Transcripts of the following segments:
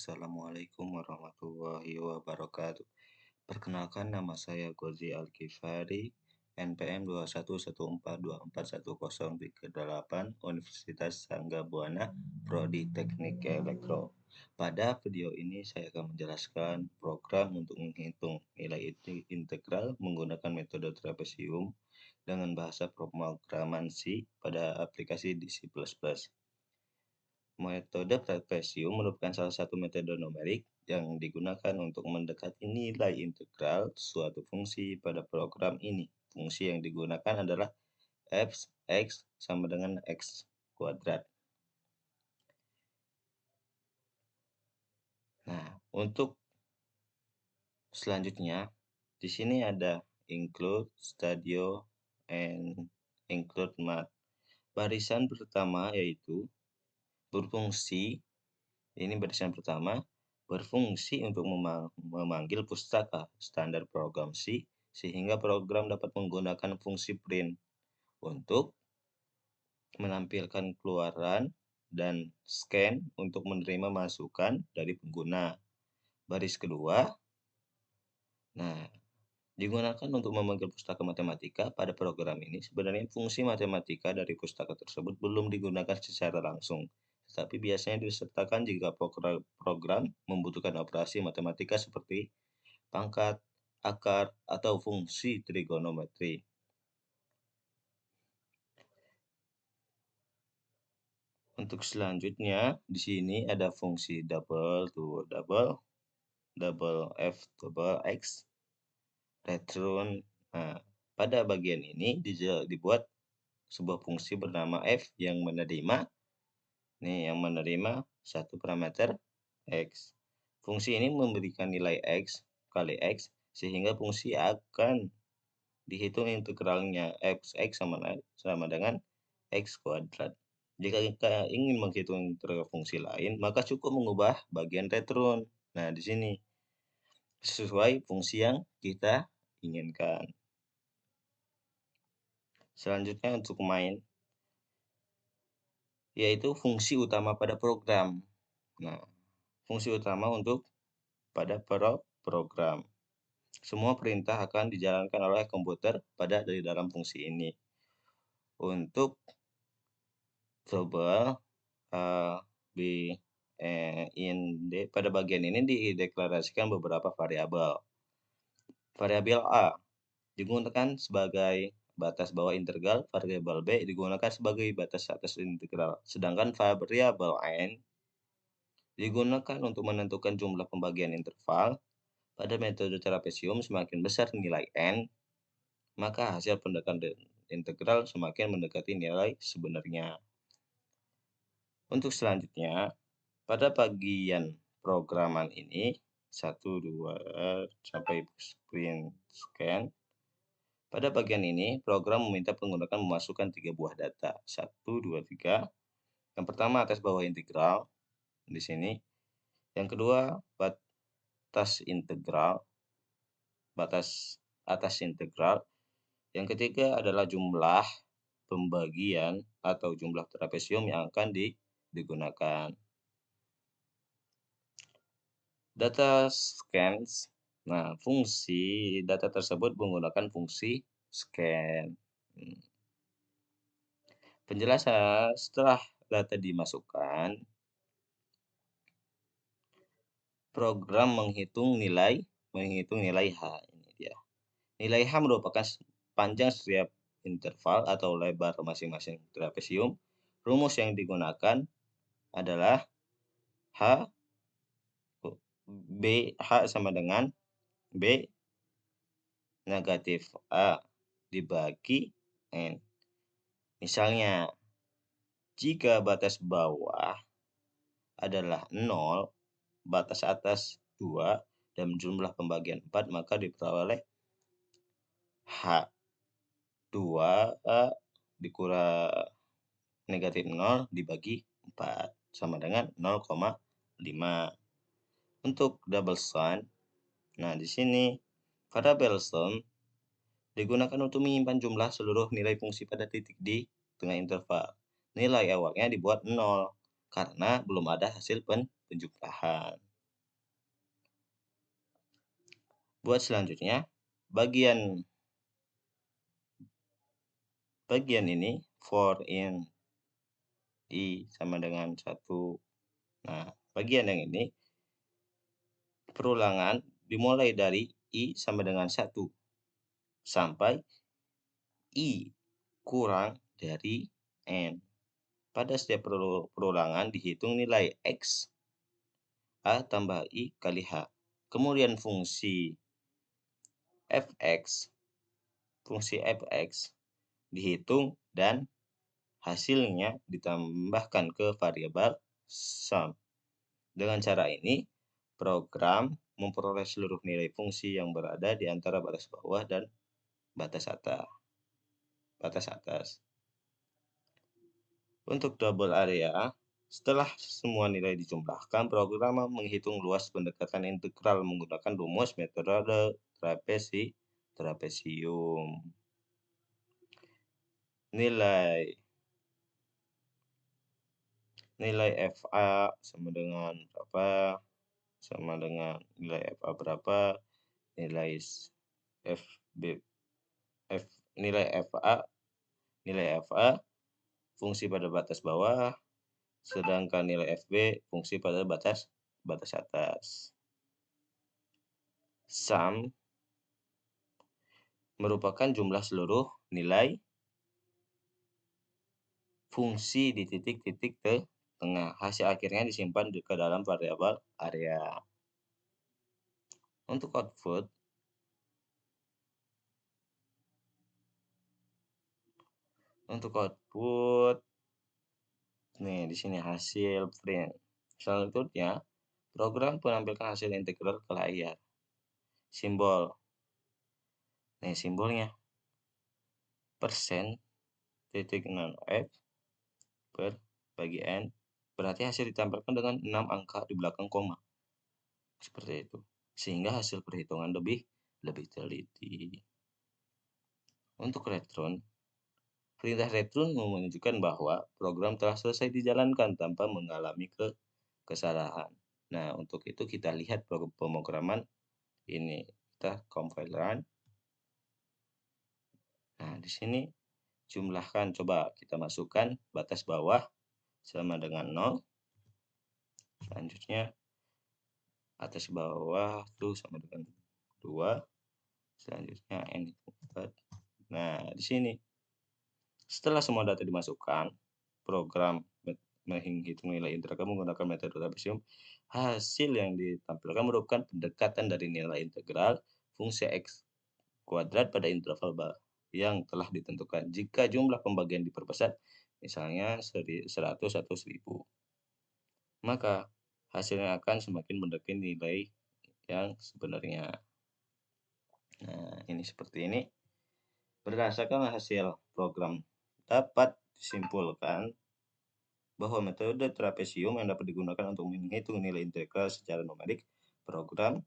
Assalamualaikum warahmatullahi wabarakatuh. Perkenalkan, nama saya Gozi Alkifari, NPM 21142410338, Universitas Sangga Buana, Prodi Teknik Elektro. Pada video ini saya akan menjelaskan program untuk menghitung nilai integral menggunakan metode trapesium dengan bahasa pemrograman C pada aplikasi di C++. Metode trapesium merupakan salah satu metode numerik yang digunakan untuk mendekati nilai integral suatu fungsi pada program ini. Fungsi yang digunakan adalah f (x) sama dengan x kuadrat. Nah, untuk selanjutnya di sini ada include, stadio, and include math. Barisan pertama yaitu berfungsi. Ini barisan pertama berfungsi untuk memanggil pustaka standar program C sehingga program dapat menggunakan fungsi print untuk menampilkan keluaran dan scan untuk menerima masukan dari pengguna. Baris kedua, digunakan untuk memanggil pustaka matematika. Pada program ini sebenarnya fungsi matematika dari pustaka tersebut belum digunakan secara langsung, tetapi biasanya disertakan jika program membutuhkan operasi matematika seperti pangkat, akar, atau fungsi trigonometri. Untuk selanjutnya, di sini ada fungsi double to double, double f double x, return. Nah, pada bagian ini dibuat sebuah fungsi bernama f yang menerima satu parameter x. Fungsi ini memberikan nilai x kali x sehingga fungsi akan dihitung integralnya f(x) sama dengan x kuadrat. Jika kita ingin menghitung integral fungsi lain, maka cukup mengubah bagian return. Nah, di sini sesuai fungsi yang kita inginkan. Selanjutnya untuk main, yaitu fungsi utama pada program. Nah, fungsi utama pada program. Semua perintah akan dijalankan oleh komputer di dalam fungsi ini. Untuk global pada bagian ini dideklarasikan beberapa variabel. Variabel A digunakan sebagai batas bawah integral, variabel B digunakan sebagai batas atas integral. Sedangkan variabel N digunakan untuk menentukan jumlah pembagian interval. Pada metode trapesium, semakin besar nilai N, maka hasil pendekatan integral semakin mendekati nilai sebenarnya. Untuk selanjutnya, pada bagian programan ini, 1, 2, sampai print scan. Pada bagian ini, program meminta pengguna memasukkan 3 buah data. 1, 2, 3. Yang pertama atas bawah integral di sini. Yang kedua batas atas integral. Yang ketiga adalah jumlah pembagian atau jumlah trapesium yang akan digunakan. Data scans. Nah, fungsi data tersebut menggunakan fungsi scan. Penjelasan setelah data dimasukkan, program menghitung nilai H. Ini dia. Nilai H merupakan panjang setiap interval atau lebar masing-masing trapesium. Rumus yang digunakan adalah H sama dengan B negatif A dibagi N. Misalnya, jika batas bawah adalah 0, batas atas 2, dan jumlah pembagian 4, maka diperoleh H2 dikurang negatif 0 dibagi 4 sama dengan 0,5. Untuk double sum, nah di sini variabel sum digunakan untuk menyimpan jumlah seluruh nilai fungsi pada titik di tengah interval. Nilai awalnya dibuat 0 karena belum ada hasil penjumlahan. Buat selanjutnya, bagian bagian ini for in I sama dengan 1. Nah, bagian yang ini perulangan dimulai dari I sama dengan 1 sampai I kurang dari N. Pada setiap perulangan dihitung nilai X, A tambah I kali H. Kemudian Fx, fungsi Fx dihitung dan hasilnya ditambahkan ke variabel sum. Dengan cara ini, program memperoleh seluruh nilai fungsi yang berada di antara batas bawah dan batas atas. Untuk double area, setelah semua nilai dijumlahkan, program menghitung luas pendekatan integral menggunakan rumus metode trapesium. Nilai FA sama dengan berapa? Sama dengan nilai FA berapa? Nilai FB F nilai FA fungsi pada batas bawah, sedangkan nilai FB fungsi pada batas atas. Sum merupakan jumlah seluruh nilai fungsi di titik-titik tengah. Hasil akhirnya disimpan ke dalam variabel area. Untuk output, nih di sini hasil print. Selanjutnya, program menampilkan hasil integral ke layar. Simbol. Nih simbolnya. Persen titik 0F per bagi N. Berarti hasil ditampilkan dengan 6 angka di belakang koma. Seperti itu. Sehingga hasil perhitungan lebih teliti. Untuk retron, perintah retron menunjukkan bahwa program telah selesai dijalankan tanpa mengalami kesalahan. Nah, untuk itu kita lihat pemrograman ini. Kita compile run. Nah, di sini jumlahkan, coba kita masukkan batas bawah sama dengan 0. Selanjutnya atas bawah itu sama dengan 2. Selanjutnya N itu 4. Nah, di sini setelah semua data dimasukkan, program menghitung nilai integral menggunakan metode trapesium. Hasil yang ditampilkan merupakan pendekatan dari nilai integral fungsi X kuadrat pada interval yang telah ditentukan. Jika jumlah pembagian diperbesar, misalnya 100 atau 1000, maka hasilnya akan semakin mendekati nilai yang sebenarnya. Nah, ini seperti ini. Berdasarkan hasil program, dapat disimpulkan bahwa metode trapesium yang dapat digunakan untuk menghitung nilai integral secara numerik. Program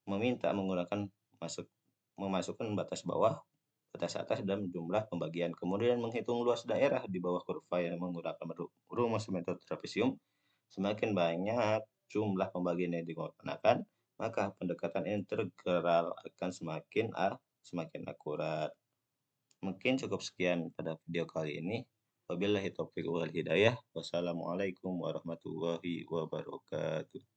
meminta memasukkan batas bawah, batas atas, dan jumlah pembagian. Kemudian menghitung luas daerah di bawah kurva yang menggunakan rumus metode trapesium. Semakin banyak jumlah pembagian yang digunakan, maka pendekatan integral akan semakin akurat. Mungkin cukup sekian pada video kali ini. Wabillahi taufiq wal hidayah. Wassalamualaikum warahmatullahi wabarakatuh.